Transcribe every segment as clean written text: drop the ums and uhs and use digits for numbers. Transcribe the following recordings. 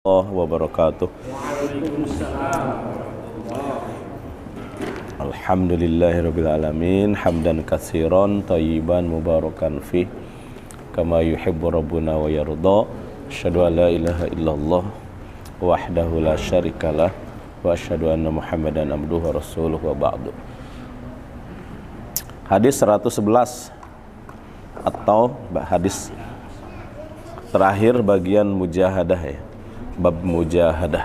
Wabarakatuh. Alhamdulillahirabbil alamin hamdan katsiran thayyiban mubarakan fi kama yuhibbu rabbuna wa yarda. Asyhadu an la ilaha illallah wahdahu la syarikalah wa asyhadu anna Muhammadan abduhu wa rasuluhu wa ba'du. Hadis 111 atau hadis terakhir bagian mujahadah ya. Bab mujahadah.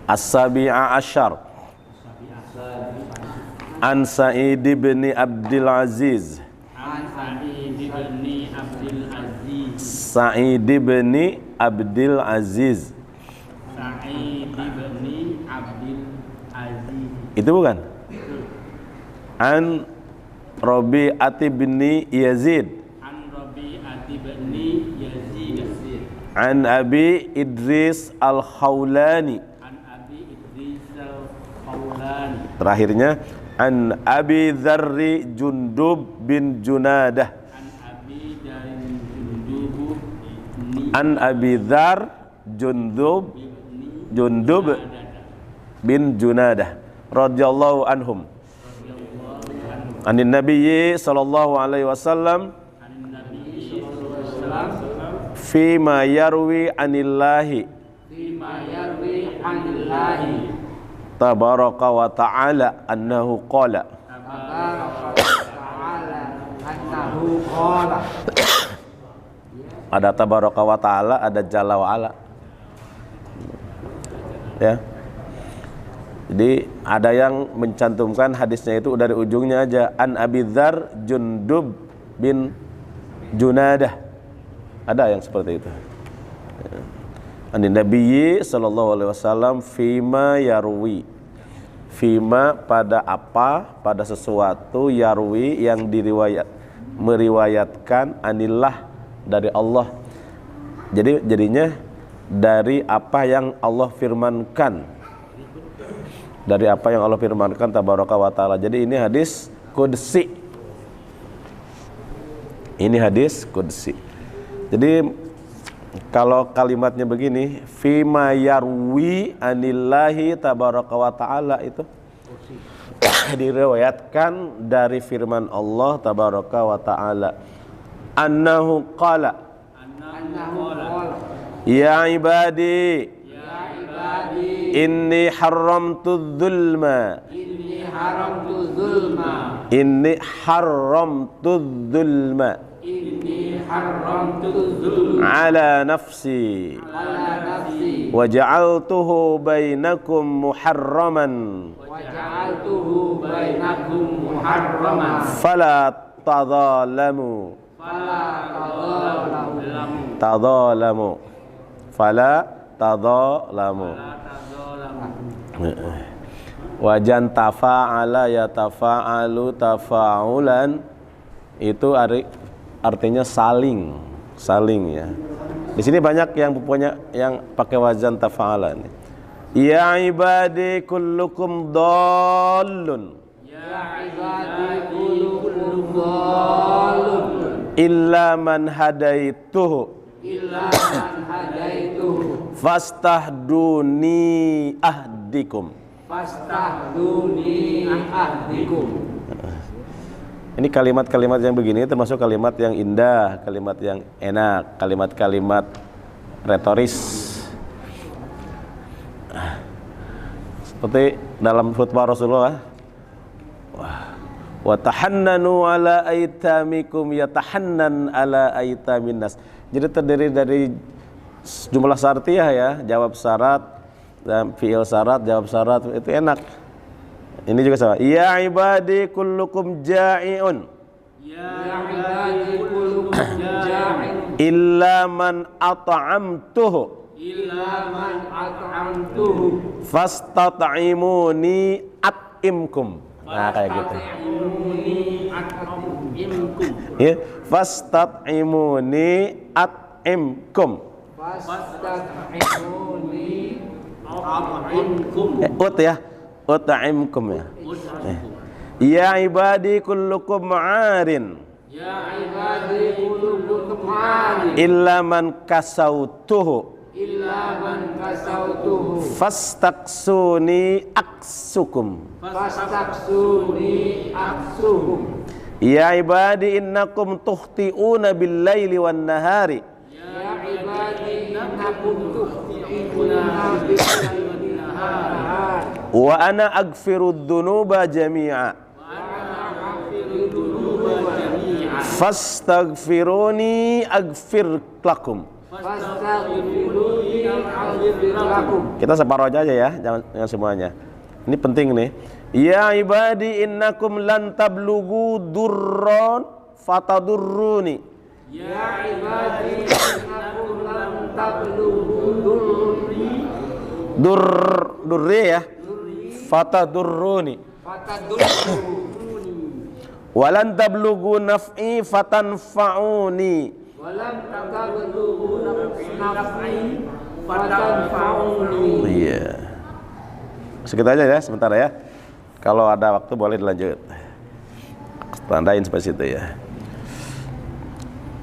As-sabi'a asyar An Sa'id bin Abdul Aziz Sa'id bin Abdul Aziz Itu bukan? An Rabi'ati bin Yazid An Abi Idris Al-Khawlani Terakhirnya An Abi Dzarri Jundub bin Junadah An Abi Dzar Jundub bin Junadah radhiyallahu anhum Anin Nabiyyi sallallahu alaihi wasallam Fima yarwi anillahi Tabaraka wa ta'ala annahu qala Ada tabaraka wa ta'ala, ada jalla wa ala. Ya. Jadi ada yang mencantumkan hadisnya itu dari ujungnya aja An Abi Dzar Jundub bin Junadah. Ada yang seperti itu. An Nabiyyi sallallahu alaihi wasallam fima yarwi. Fima pada apa, pada sesuatu yarwi yang meriwayatkan anillah dari Allah. Jadinya dari apa yang Allah firmankan. Dari apa yang Allah firmankan tabaraka wa ta'ala. Jadi ini hadis qudsi. Ini hadis qudsi. Jadi kalau kalimatnya begini, fima yarwi anillahi tabaraka wa ta'ala itu diriwayatkan dari firman Allah tabaraka wa ta'ala. Annahu qala. Ya ibadi Inni haramtu dzulma ala nafsi wa ja'altuhu bainakum muharraman fala tadzalamu Wajan tafa'ala ya tafa'alu tafa'ulan itu artinya saling ya. Di sini banyak yang punya yang pakai wajan tafa'ala nih. Ya ibadi kullukum dallun illa man hadaituhu fastahduni ahdikum. Ini kalimat-kalimat yang begini termasuk kalimat yang indah, kalimat yang enak, kalimat-kalimat retoris. Seperti dalam khutbah Rasulullah, wa tahannanu ala aitamikum yatahannan ala aitamin nas. Jadi terdiri dari jumlah syartiyah ya, jawab syarat dan fi'il syarat, jawab syarat, itu enak. Ini juga sama. Ya ibadi kullukum ja'iun. Illa man at'amtuhu. Fastat'imuni at'imkum. Nah kayak gitu. Ya, fastat'imuni at'imkum. Ut ya, ut'imkum ya. Ya ibadi kullukum ma'arin. Ya ibadi kullukum ma'arin. Illa man kasautuhu. Illa man kasautuhu. Fastaksuni aksukum. Fastaksuni aksuhum. Ya ibadi innakum tuhti'una bil laili wan nahari. Ya ibadi innakum tuhti'una bil laili wan nahari. Wa ana aghfirudz dzunuba jami'a. Fastaghfiruni aghfir lakum. Kita separuh aja ya, jangan semuanya. Ini penting nih. Ya ibadi innakum lan tablughu durran fatadurruni. Ya ibadi innakum lan tablughu durri ya. Fatadurruni. Walan tablughu naf'i fatanfa'uni. Walam tablughu naf'i fatanfa'uni. Iya. Segitu aja ya sebentar ya. Kalau ada waktu boleh dilanjut. Tandain seperti itu ya.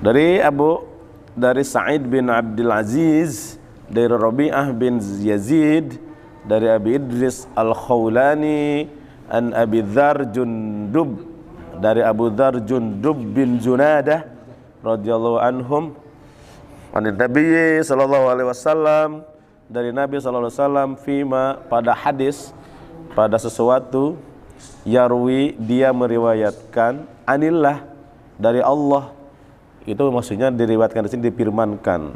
Dari Sa'id bin Abdul Aziz, dari Rabi'ah bin Yazid, dari Abi Idris Al-Khawlani, an Abi Dzar Jundub, dari Abu Dzar Jundub bin Junadah radhiyallahu anhum, an Nabi sallallahu alaihi wasallam, dari Nabi sallallahu alaihi wasallam, fima, pada hadis, pada sesuatu, yarwi, dia meriwayatkan, anillah, dari Allah. Itu maksudnya diriwayatkan di sini, difirmankan.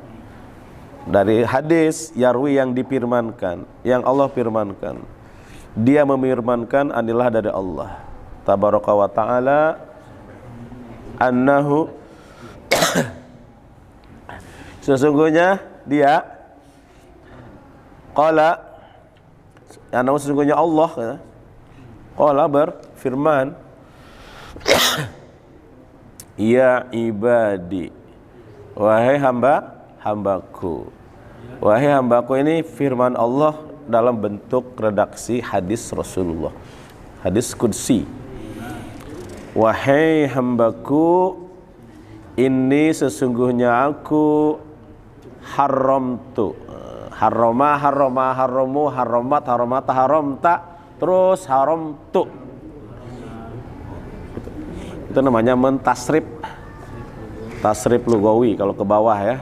Dari hadis yarwi yang difirmankan, yang Allah firmankan. Dia memfirmankan anillah, dari Allah tabaraka wa ta'ala, annahu sesungguhnya dia, qala, annahu sesungguhnya Allah, qala berfirman, ya ibadi, wahai hambaku. Wahai hambaku ini firman Allah dalam bentuk redaksi hadis Rasulullah, hadis qudsi. Wahai hambaku, ini sesungguhnya aku haramtu, haroma, haramu, haramat, haramata, haramta, terus haramtu. Itu namanya mentasrif, tasrif lugawi kalau ke bawah ya.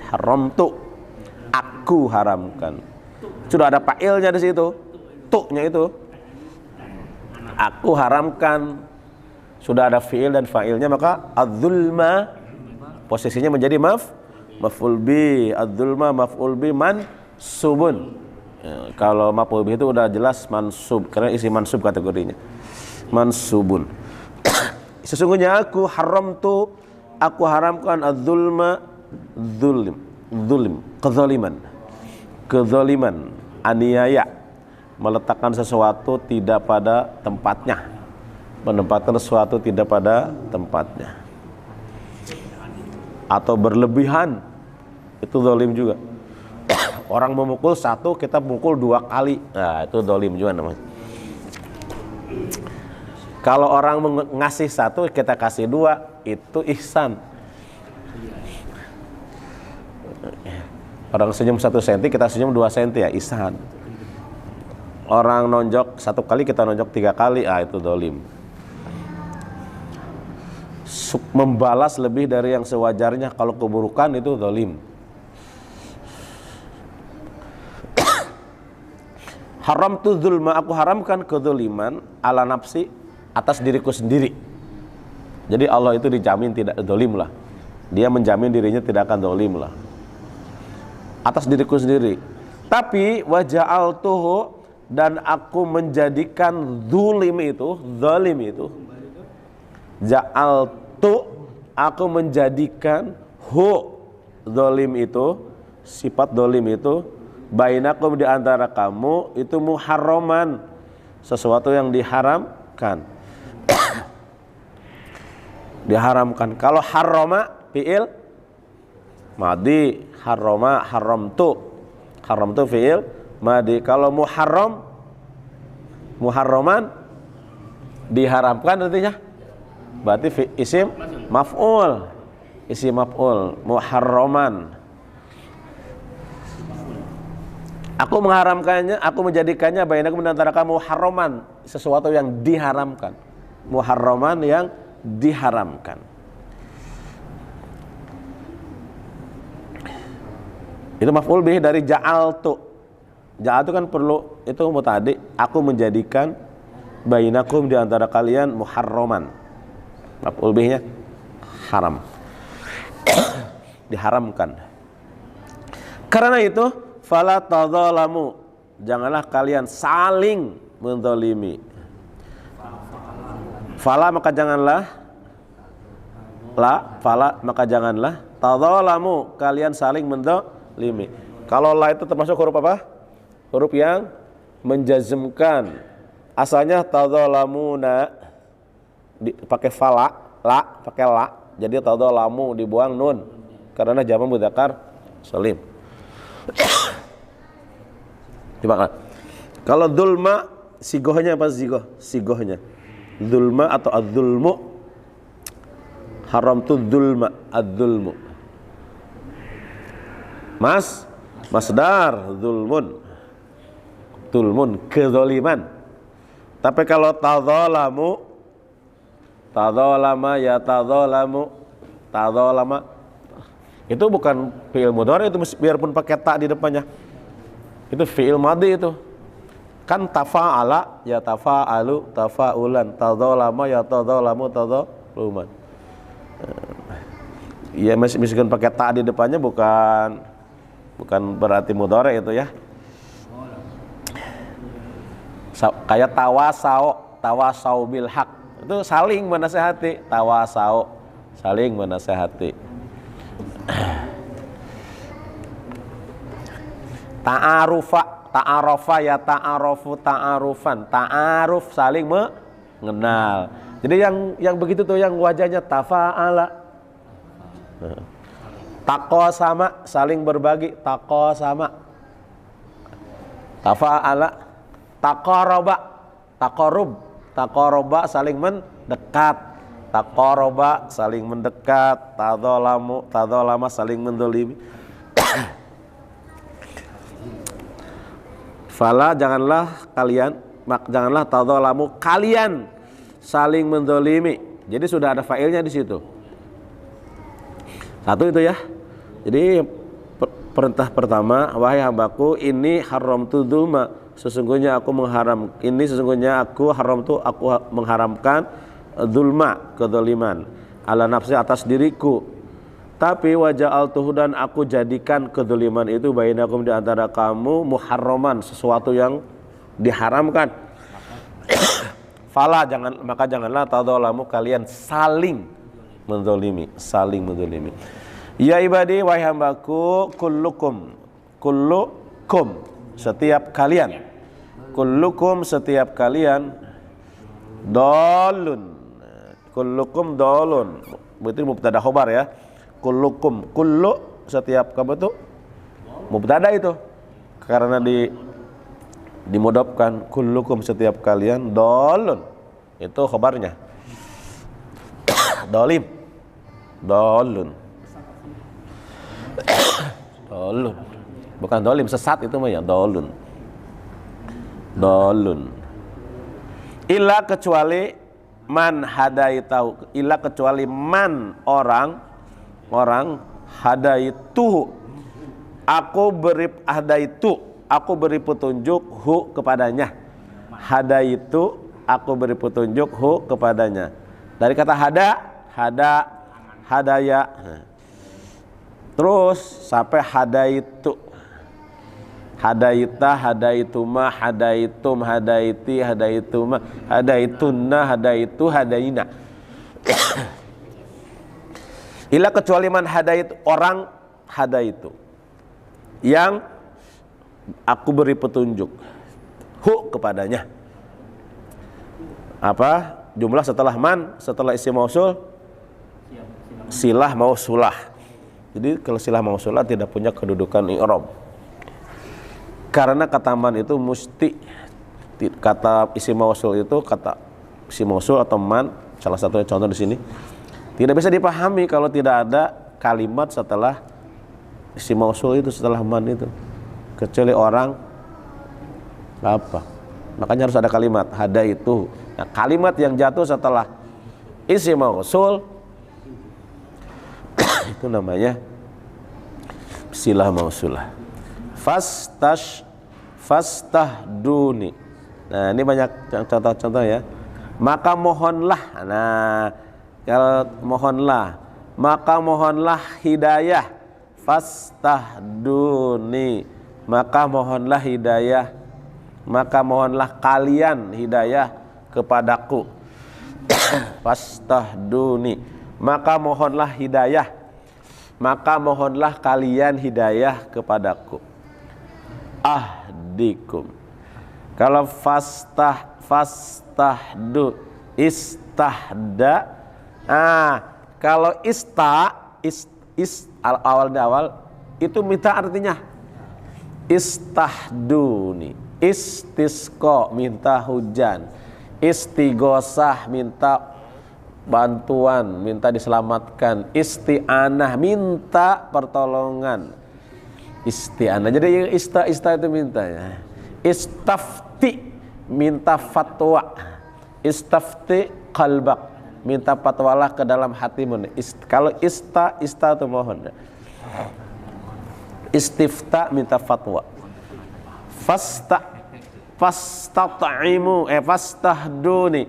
Haramtu, aku haramkan. Sudah ada fa'ilnya di situ, tu'nya itu. Aku haramkan, sudah ada fi'il dan fa'ilnya, maka adzulma posisinya menjadi maf'ul bi, adzulma maf'ul bi mansubun. Ya, kalau maf'ul bi itu udah jelas mansub karena isi mansub kategorinya. Mansubun. Sesungguhnya aku haramtu, aku haramkan adzulma, kezaliman, aniaya, meletakkan sesuatu tidak pada tempatnya, menempatkan sesuatu tidak pada tempatnya, atau berlebihan, itu zalim juga. Orang memukul satu, kita pukul 2 kali, nah itu zalim juga namanya. Kalau orang ngasih 1, kita kasih 2, itu ihsan. Orang senyum 1 cm, kita senyum 2 cm, ya ihsan. Orang nonjok 1 kali, kita nonjok 3 kali, itu zalim. Membalas lebih dari yang sewajarnya kalau keburukan, itu zalim. Haramtu dzulma, aku haramkan kezaliman ala nafsi, atas diriku sendiri. Jadi Allah itu dijamin tidak zalim lah. Dia menjamin dirinya tidak akan zalim lah. Atas diriku sendiri. Tapi waja'altuhu, dan aku menjadikan zalim itu, ja'altu, aku menjadikan zalim itu, sifat zalim itu, bainakum, di antara kamu, itu muharraman, sesuatu yang diharamkan. Diharamkan. Kalau harrama fi'il madi, harrama haramtu fi'il madi. Kalau muharram muharraman diharamkan artinya. Berarti isim maf'ul. Isim maf'ul muharraman. Aku mengharamkannya, aku menjadikannya bainakum antara kamu muharraman, sesuatu yang diharamkan. Muharraman yang diharamkan. Itu maf'ul bih dari ja'altu. Ja'altu kan perlu itu mutadi. Aku menjadikan bainakum di antara kalian muharraman. Maf'ul bihnya haram. Diharamkan. Karena itu fala tadzalamu, janganlah kalian saling menzalimi. Fala maka janganlah tadzalamu kalian saling menzalimi. Kalau la itu termasuk huruf apa? Huruf yang menjazmkan. Asalnya tadzalamuna pakai fala, la pakai la. Jadi tadzalamu dibuang nun karena jamak mudzakkar salim. Coba kan. Kalau dzulma sigohnya apa sigohnya? Dzulma atau adzulmu? Haram tu dzulma, adzulmu. Masdar dzulmun. Dzulmun kezaliman. Tapi kalau tadzalamu, tadzalama ya tadzalamu, tadzalama itu bukan fi'il mudhari, itu biarpun pakai ta di depannya. Itu fi'il madhi itu. Kan tafa'ala ya tafa'alu, tafa'ulan, tadzalama ya tadzalamu, tadzaluman. Ya meskipun pakai ta di depannya bukan berarti mudhari itu ya. Kayak tawasau bil haq, itu saling menasehati. Tawasau saling menasehati. Ta'arofa ya ta'arofu ta'arufan. Ta'aruf saling mengenal. Jadi yang begitu tuh yang wajahnya tafa'ala. Taqasama saling berbagi. Taqasama. Tafa'ala. Taqaraba saling mendekat. Taqaraba saling mendekat. Tadzalama saling menzalimi. Fala janganlah tadzalamu kalian saling menzalimi. Jadi sudah ada fa'ilnya di situ. Satu itu ya. Jadi perintah pertama, wahai hambaku, ini haramtu dzulma. Sesungguhnya aku mengharamkan dzulma, kedzaliman, ala nafsi atas diriku. Tapi waja'altuhu dan aku jadikan kedzaliman itu bainakum di antara kamu muharraman, sesuatu yang diharamkan. Fala maka janganlah tadzalamu kalian saling menzalimi. Ya ibadi wahai hambaku, kullukum setiap kalian, kullukum setiap kalian, dolun, kullukum dolun, berarti mubtada khobar ya. Kullukum, kullu setiap kamu itu mubtada itu karena dimudofkan. Kullukum setiap kalian, dolun itu khobarnya. Dolun bukan dolim, sesat itu mah ya, dolun. Illa kecuali man hadaitahu, illa kecuali man orang hadaituhu, aku beri petunjuk hu kepadanya. Hadaitu aku beri petunjuk hu kepadanya. Dari kata hadaya. Terus sampai hadaitu. Hadaita, hadaituma, hadaitum, hadaiti, hadaituma, hadaitunna, hadaitu, hadaina. Ila kecuali man hadait, orang hadaitu yang aku beri petunjuk hu kepadanya. Apa jumlah setelah man, setelah isim mausul? Silah mausulah. Jadi kalau silah mausulah tidak punya kedudukan i'rab. Karena kata man itu mesti Kata isim mausul itu, kata isim mausul atau man, salah satunya contoh di sini, tidak bisa dipahami kalau tidak ada kalimat setelah isim mausul itu, setelah man itu, kecuali orang apa. Makanya harus ada kalimat hada itu. Nah, kalimat yang jatuh setelah isim mausul itu namanya silah mausulah. Fastahduni. Nah, ini banyak contoh-contoh ya. Maka mohonlah. Nah, kalau mohonlah, maka mohonlah hidayah. Fastahduni. Maka mohonlah hidayah. Maka mohonlah kalian hidayah kepadaku. Fastahduni. Maka mohonlah hidayah. Maka mohonlah kalian hidayah kepadaku. Ahdikum. Kalau fastahdu istahda. Kalau awal itu minta artinya istahduni. Istisqa minta hujan. Istighosah minta bantuan, minta diselamatkan. Isti'anah minta pertolongan. Isti'anah. Jadi ista itu mintanya. Istafti minta fatwa. Istafti qalbak minta fatwalah ke dalam hatimu. Kalau ista itu mohon. Istifta minta fatwa. Fastat'imu fastahduni.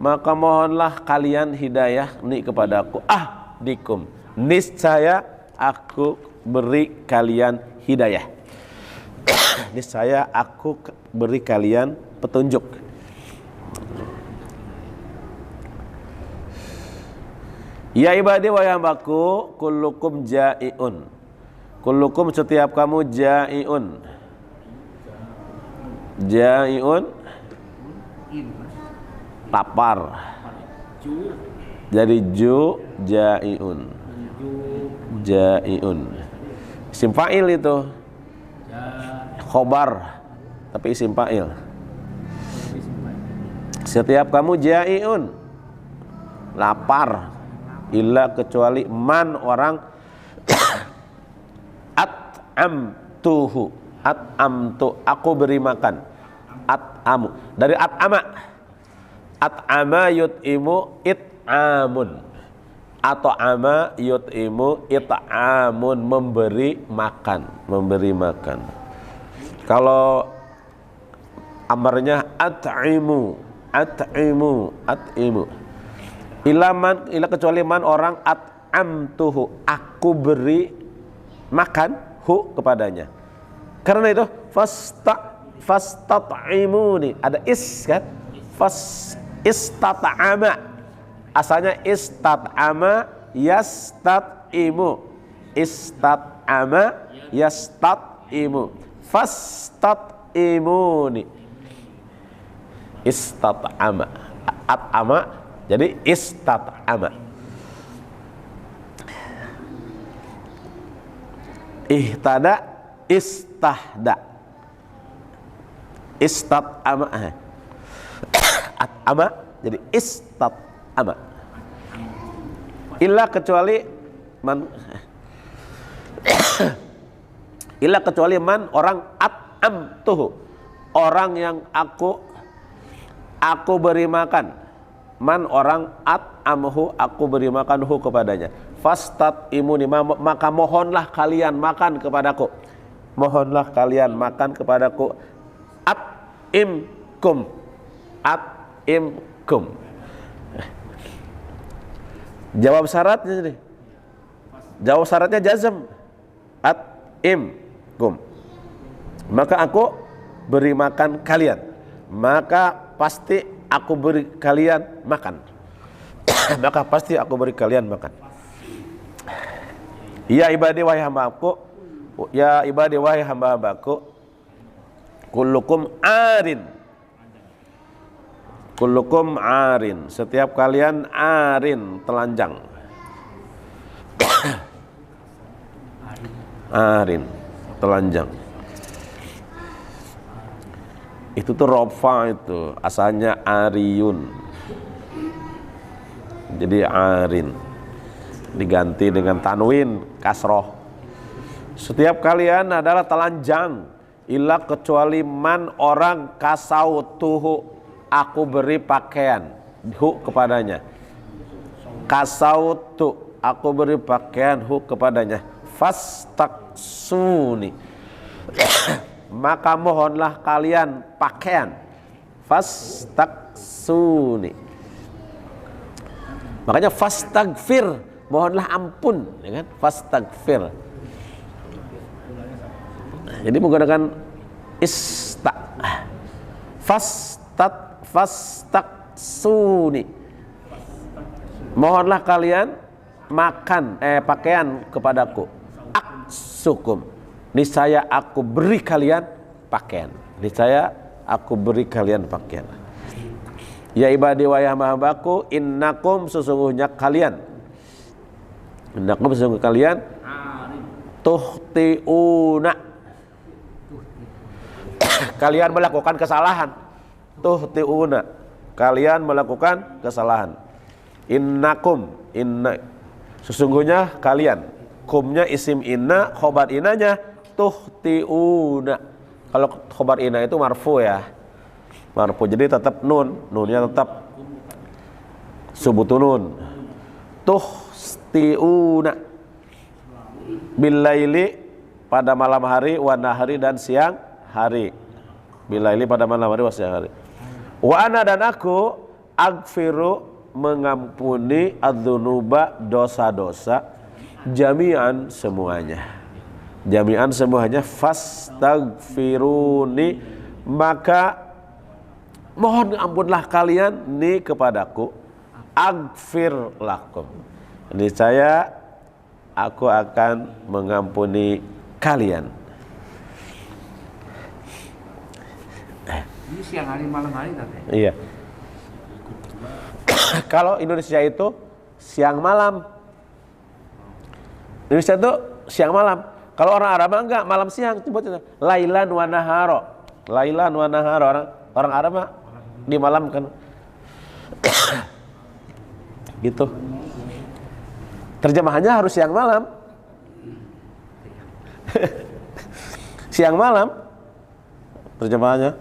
Maka mohonlah kalian hidayah ni kepadaku. Ahdikum. Niscaya aku beri kalian hidayah. Niscaya aku beri kalian petunjuk. Ya ibadi wa hambaku, kullukum ja'iun. Kullukum setiap kamu ja'iun. Ja'iun lapar. Jadi ja'iun. Ja'iun. Isim fa'il itu. Khobar tapi isim fa'il. Setiap kamu ja'iun lapar, illa kecuali man orang at'amtuhu. At'amtu aku beri makan. At'amu dari at'ama. At'ama yut'imu it'amun. Atau ama yut'imu it'amun, memberi makan, memberi makan. Kalau amarnya at'imu, at'imu, at'imu. Ila kecuali man orang at'amtuhu, aku beri makan hu kepadanya. Karena itu fastat'imuni, ada is kan? Istat'ama. Asalnya istat'ama yastat'imu. Istat'ama yastat'imu. Fastat'imuni. Istat'ama. At'ama jadi istat'ama. Ihtada istahda. Istat'ama. At'ama jadi istat'ama. Illa kecuali man illa kecuali man orang at'amtuhu, orang yang aku beri makan. Man orang at'amhu, aku beri makan hu kepadanya. Fastat'imuni, maka mohonlah kalian makan kepadaku. Mohonlah kalian makan kepadaku. At'imkum. At'imkum. Jawab syaratnya nih. Jawab syaratnya jazm. At'imkum. Maka aku beri makan kalian. Maka pasti aku beri kalian makan. Maka pasti aku beri kalian makan. Ya ibadi wahai hamba-hambaku, ya ibadi wahai hamba-hambaku, kullukum arin. Kullukum arin, setiap kalian arin, telanjang. Arin, telanjang. Itu tuh rofa itu asalnya ariyun. Jadi arin diganti dengan tanwin kasroh. Setiap kalian adalah telanjang, illa kecuali man orang kasautuhu aku beri pakaian hu kepadanya. Kasautu aku beri pakaian hu kepadanya. Fastaksuni maka mohonlah kalian pakaian. Fastaksuni makanya fastagfir mohonlah ampun, ya kan? Fastagfir. Jadi menggunakan fastaksuni mohonlah kalian makan pakaian kepadaku. Aksukum niscaya aku beri kalian pakaian. Niscaya aku beri kalian pakaian. Ya ibadi wa ya hambaku, innakum sesungguhnya kalian tuhtiuna kalian melakukan kesalahan. Tuhtiuna kalian melakukan kesalahan. Innakum sesungguhnya kalian. Kumnya isim inna, khobar inanya tuhtiuna. Kalau khobar inna itu marfu ya, marfu, jadi tetap nunnya tetap subutun nun. Tuhtiuna bilaili pada malam hari, wa nahari dan siang hari. Bilaili pada malam hari, wa siang hari. Wa ana dan aku agfiru mengampuni adzunuba dosa-dosa jami'an semuanya. Jami'an semuanya. Fastagfiruni maka mohon ampunlah kalian ni kepadaku. Agfir lakum niscaya aku akan mengampuni kalian. Ini siang hari malam hari tadi. Iya. Kalau Indonesia itu siang malam. Indonesia itu siang malam. Kalau orang Arab enggak, malam siang. Coba lailan wa naharo. Lailan wa naharo. Orang Arab mah di malam kan. Gitu. Terjemahannya harus siang malam. Siang malam terjemahannya.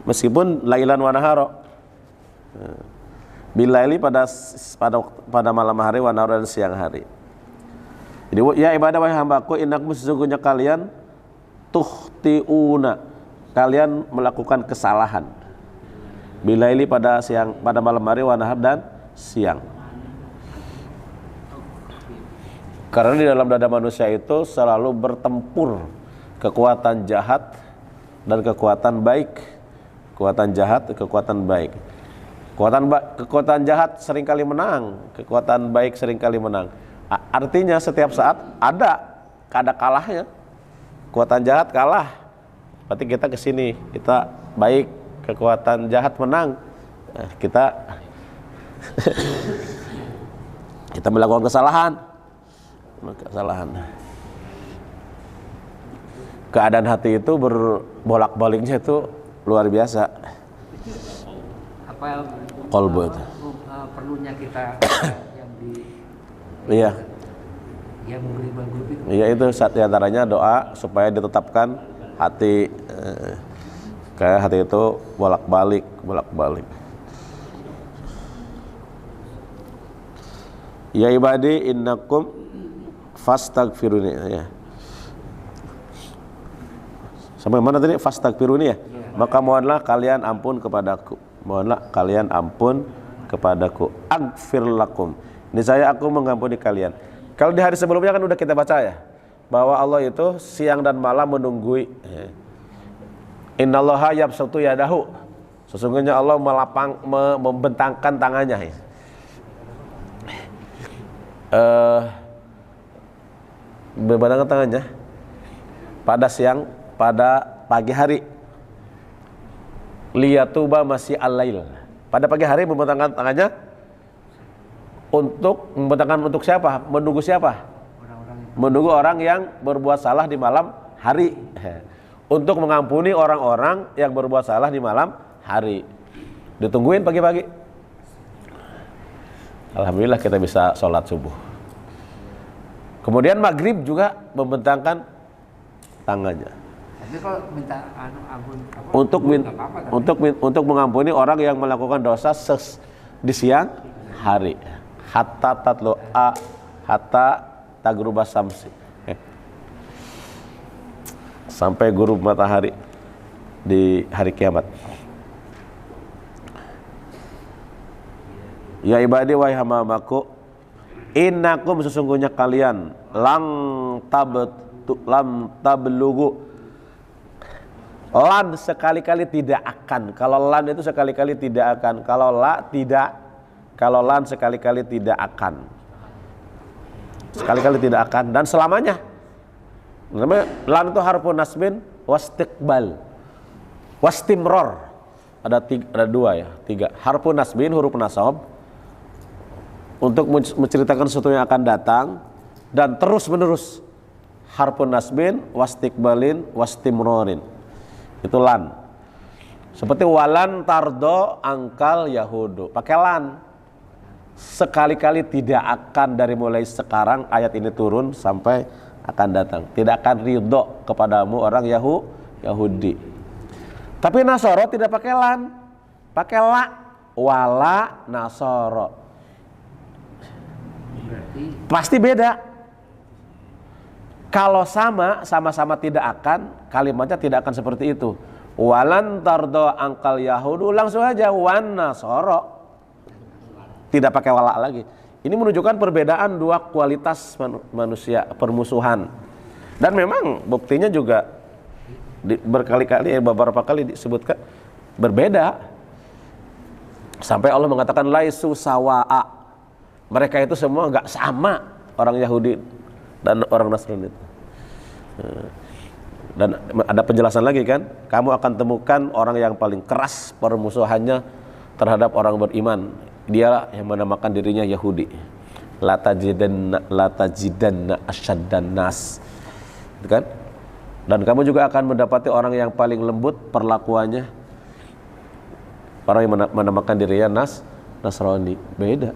Meskipun lailan wa naharo. Bilaili pada malam hari, wa naharo dan siang hari. Jadi ya ibadah wahai hambaku, innakum sesungguhnya kalian tuhtiuna kalian melakukan kesalahan. Bilaili pada malam hari, wa nahar dan siang. Karena di dalam dada manusia itu selalu bertempur kekuatan jahat dan kekuatan baik. Kekuatan jahat, kekuatan baik. Kekuatan jahat seringkali menang, kekuatan baik seringkali menang. Artinya setiap saat ada kalahnya. Kekuatan jahat kalah, berarti kita kesini, kita baik, kekuatan jahat menang, kita melakukan kesalahan. Keadaan hati itu berbolak-baliknya itu luar biasa. Apa kolbu itu perlunya kita yang di iya yang menggulung itu. Iya, itu saat diantaranya doa supaya ditetapkan hati, kayak hati itu bolak-balik. Ya ibadi innakum fastagfiruni ya. Sampai mana tadi? Fastagfiruni ya. Maka mohonlah kalian ampun kepadaku. Agfir lakum. Ini saya aku mengampuni kalian. Kalau di hari sebelumnya kan udah kita baca ya, bahwa Allah itu siang dan malam menunggui. Innallaha yabsutu yadahu. Sesungguhnya Allah membentangkan tangannya. Membentangkan tangannya pada pagi hari. Liyatuba masih al-lail. Pada pagi hari membentangkan tangannya untuk siapa? Menunggu siapa? Menunggu orang yang berbuat salah di malam hari. untuk mengampuni orang-orang yang berbuat salah di malam hari. Ditungguin pagi-pagi. Alhamdulillah kita bisa sholat subuh. Kemudian maghrib juga membentangkan tangannya. Tapi kalau minta ampun apa, untuk mengampuni orang yang melakukan dosa di siang hari. Hatta tatlu'a hatta tagruba samsi. Sampai gurub matahari di hari kiamat. Ya ibadi wahai hamba-hambaku, innakum sesungguhnya kalian lam tablugu. Lan sekali-kali tidak akan. Kalau lan itu sekali-kali tidak akan. Kalau la tidak. Kalau lan sekali-kali tidak akan. Sekali-kali tidak akan dan selamanya. Namanya lan itu harfun nasbin wastiqbal wastimror. Ada dua ya, tiga. Harfun nasbin huruf nasab untuk menceritakan sesuatu yang akan datang dan terus menerus. Harfun nasbin wastiqbalin wastimrorin. Itu lan. Seperti walan tardo angkal yahudu. Pakai lan. Sekali-kali tidak akan dari mulai sekarang ayat ini turun sampai akan datang. Tidak akan ridho kepadamu orang Yahudi. Tapi Nasoro tidak pakai lan. Pakai la. Wala Nasoro. Pasti beda. Kalau sama-sama tidak akan, kalimatnya tidak akan seperti itu. Walan tardo angkal yahudu, langsung aja wan nasoro. Tidak pakai wala lagi. Ini menunjukkan perbedaan dua kualitas manusia, permusuhan. Dan memang buktinya juga berkali-kali, beberapa kali disebutkan berbeda. Sampai Allah mengatakan laisu sawa'a. Mereka itu semua enggak sama, orang Yahudi dan orang Nasrani itu. Dan ada penjelasan lagi kan, kamu akan temukan orang yang paling keras permusuhannya terhadap orang beriman. Dia yang menamakan dirinya Yahudi. La tajidanna asyaddan nas. Gitu kan? Dan kamu juga akan mendapati orang yang paling lembut perlakuannya, orang yang menamakan dirinya Nasrani. Beda.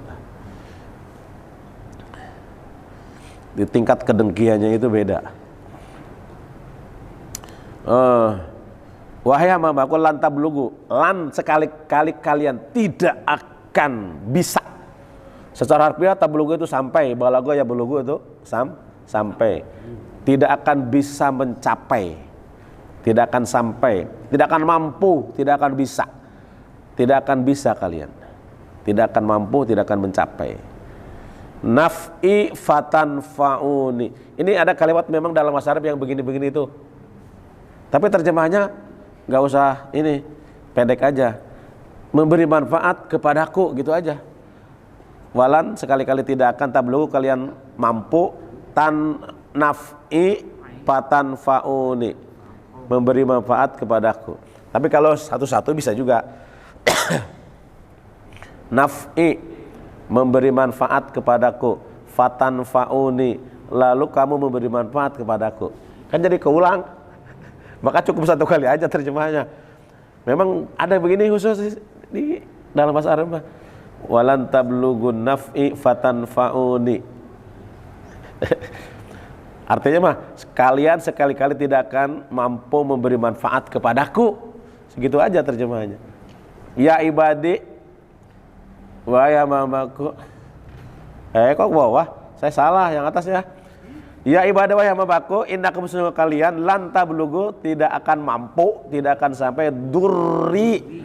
Di tingkat kedengkiannya itu beda. Wahai hamba-hambaku lan tablugu, lan sekali-kali kalian tidak akan bisa. Secara harfiah tablugu itu sampai, balago ya bulugu itu sampai. Tidak akan bisa mencapai. Tidak akan sampai, tidak akan mampu, tidak akan bisa. Tidak akan bisa kalian. Tidak akan mampu, tidak akan mencapai. Naf'i fatan fa'uni. Ini ada kalimat memang dalam bahasa Arab yang begini-begini itu. Tapi terjemahnya nggak usah ini, pendek aja. Memberi manfaat kepadaku gitu aja. Walan sekali-kali tidak akan tablugu kalian mampu tan naf'i fatan fa'uni. Memberi manfaat kepadaku. Tapi kalau satu-satu bisa juga. Naf'i memberi manfaat kepadaku, fatan fa'uni, lalu kamu memberi manfaat kepadaku. Kan jadi keulang. Maka cukup satu kali aja terjemahnya. Memang ada begini khusus di dalam bahasa Arab. Walan tablugun naf'i fatan fa'uni. Artinya mah kalian sekali-kali tidak akan mampu memberi manfaat kepadaku. Segitu aja terjemahnya. Ya ibadi, wahai hamba-hambaku. Kok bawah? Saya salah yang atasnya. Ya ibadah wahai hamba-hambaku, innakum sesungguhnya kalian lan tablugu, tidak akan mampu, tidak akan sampai durri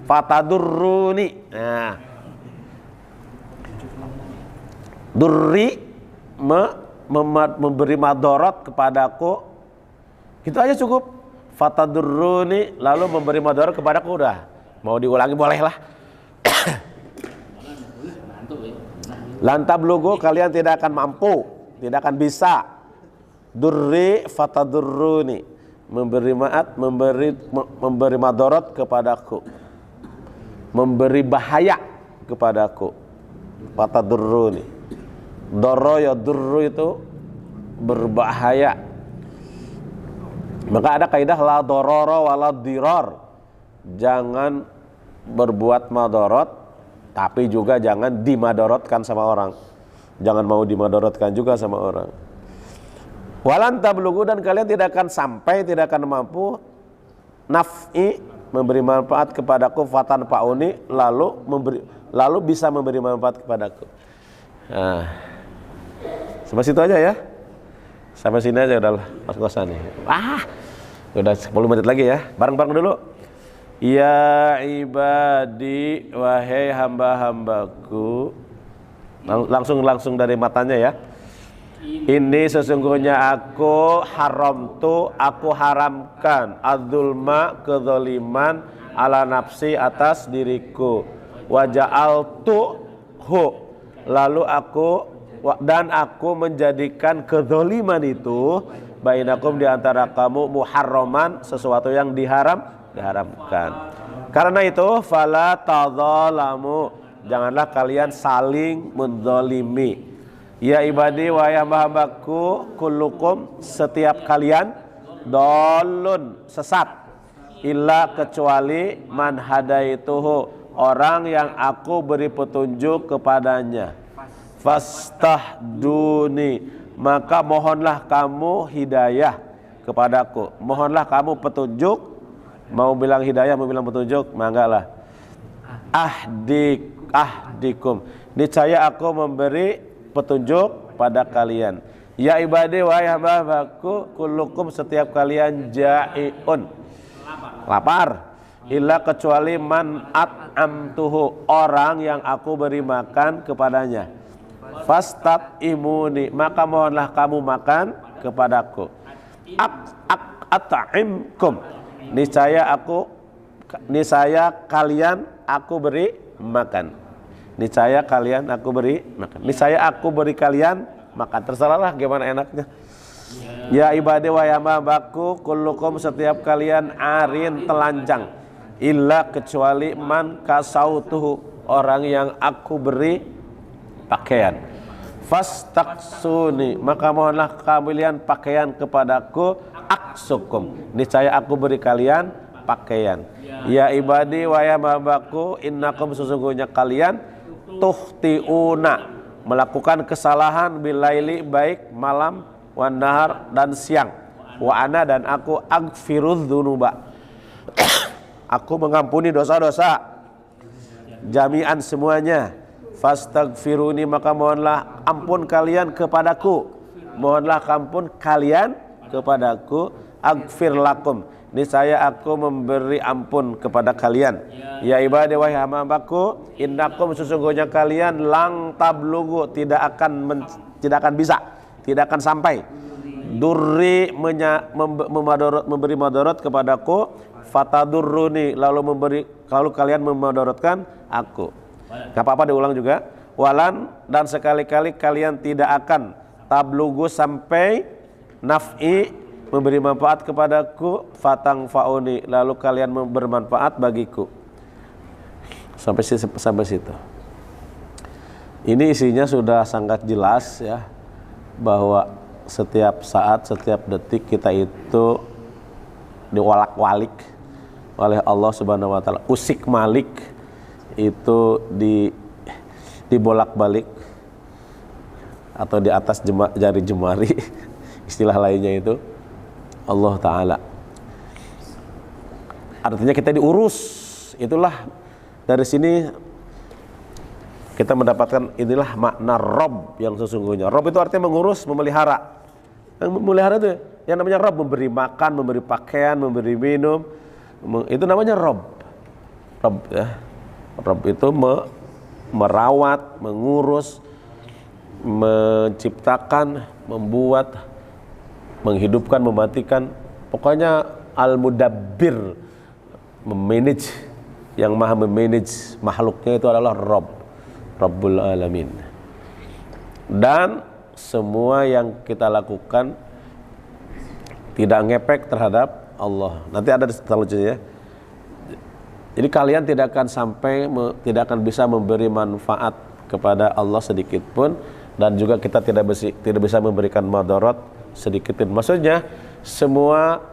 fatadurruni. Nah. Durri memberi madorot kepadaku. Gitu aja cukup. Fatadurruni lalu memberi madorot kepadaku, udah. Mau diulangi bolehlah. Lantab lugu kalian tidak akan mampu, tidak akan bisa. Durri fatadurruni, memberi madorot kepadaku, memberi bahaya kepadaku. Fatadurruni, doro ya durru itu berbahaya. Maka ada kaidah la dororo wala diror. Jangan berbuat madorot, tapi juga jangan dimadorotkan sama orang. Jangan mau dimadorotkan juga sama orang. Walan tablughu, dan kalian tidak akan sampai, tidak akan mampu naf'i, memberi manfaat kepadaku, fatan fa'uni, lalu bisa memberi manfaat kepadaku. Nah, sampai situ aja ya. Sampai sini aja udah kos-kosan nih. Udah 10 menit lagi ya. Bareng-bareng dulu. Ya ibadi, wahai hamba-hambaku. Langsung dari matanya ya. Ini sesungguhnya aku haramkan adzulma, kezaliman, ala nafsi, atas diriku. Wa ja'altuhu, lalu aku menjadikan kezaliman itu bainakum, di antara kamu, muharraman, sesuatu yang diharamkan. Karena itu fala tadzalamu, janganlah kalian saling menzalimi. Ya ibadi, wahai hamba-hambaku, kullukum, setiap kalian, dolun, sesat, illa, kecuali man hadaituhu, orang yang aku beri petunjuk kepadanya. Fastahduni, maka mohonlah kamu hidayah kepadaku. Mohonlah kamu petunjuk. Mau bilang hidayah, mau bilang petunjuk, manggalah. Ahdikum, niscaya aku memberi petunjuk pada kalian. Ya ibadi, wahai hamba-hambaku, kullukum, setiap kalian, ja'iun, lapar, illa, kecuali man at'amtuhu, orang yang aku beri makan kepadanya. Fastat'imuni, maka mohonlah kamu makan kepadaku. At'imkum, niscaya kalian aku beri makan. Niscaya kalian aku beri makan. Niscaya aku beri kalian makan. Terserahlah gimana enaknya. Ya ibadi, wahai hamba-hambaku, kullukum, setiap kalian, arin, telanjang, illa, kecuali man kasautuhu, orang yang aku beri pakaian. Fastaksuni, maka mohonlah kalian pakaian kepadaku. Aksukum, niscaya aku beri kalian pakaian. Ya ibadi, wahai hamba-hambaku, innakum, sesungguhnya kalian, tuhtiuna, melakukan kesalahan, bilaili, baik malam, wan nahar, dan siang. Wa ana, dan aku, aghfirudz dzunuba, aku mengampuni dosa-dosa, jami'an, semuanya. Fastaghfiruni, maka mohonlah ampun kalian kepadaku. Mohonlah ampun kalian kepadaku. Aghfir lakum, niscaya aku memberi ampun kepada kalian. Ya ibadi, wahai hamba-hambaku, innakum, sesungguhnya kalian, lang tablughu, tidak akan bisa, tidak akan sampai, durri, memberi madarat kepadaku, fatadurruni, lalu kalian memadorotkan aku. Gak apa-apa diulang juga. Walan, dan sekali-kali kalian tidak akan, tablughu, sampai, naf'i, memberi manfaat kepadaku, fatang fauni, lalu kalian bermanfaat bagiku. Sampai situ. Ini isinya sudah sangat jelas ya, bahwa setiap saat, setiap detik kita itu diwalak-walik oleh Allah Subhanahu wa taala. Usik malik itu dibolak-balik atau di atas jari jemari, istilah lainnya itu Allah Ta'ala. Artinya kita diurus. Itulah, dari sini kita mendapatkan inilah makna Rob yang sesungguhnya. Rob itu artinya mengurus, memelihara. Yang memelihara itu yang namanya Rob, memberi makan, memberi pakaian, memberi minum. Itu namanya Rob. Rob ya. Rob itu merawat, mengurus, menciptakan, membuat, menghidupkan, mematikan, pokoknya al-mudabbir, memanage, yang maha memanage makhluknya itu adalah Rabbul Alamin. Dan semua yang kita lakukan tidak ngepek terhadap Allah. Nanti ada selanjutnya ya. Jadi kalian tidak akan tidak akan bisa memberi manfaat kepada Allah sedikit pun, dan juga kita tidak bisa memberikan madarat sedikit pun. Maksudnya semua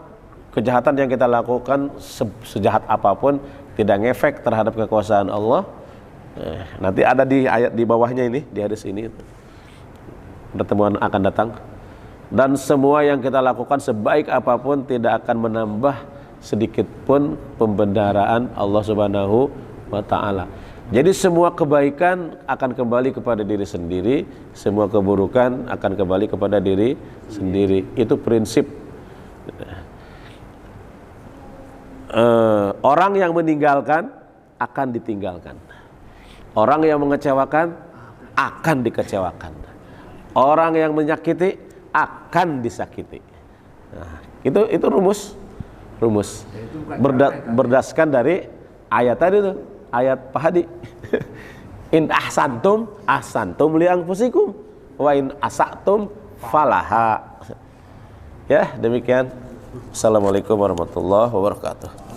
kejahatan yang kita lakukan sejahat apapun tidak ngefek terhadap kekuasaan Allah. Nanti ada di ayat di bawahnya ini, di hadis ini, pertemuan akan datang. Dan semua yang kita lakukan sebaik apapun tidak akan menambah sedikit pun pembendaraan Allah Subhanahu wa ta'ala. Jadi semua kebaikan akan kembali kepada diri sendiri, semua keburukan akan kembali kepada diri sendiri. Itu prinsip. Orang yang meninggalkan akan ditinggalkan. Orang yang mengecewakan akan dikecewakan. Orang yang menyakiti akan disakiti. Nah, itu rumus. Berdasarkan dari ayat tadi tuh, ayat Pak Hadi. In ahsantum li anfusikum wa in asatum falaha. Ya, demikian. Assalamualaikum warahmatullahi wabarakatuh.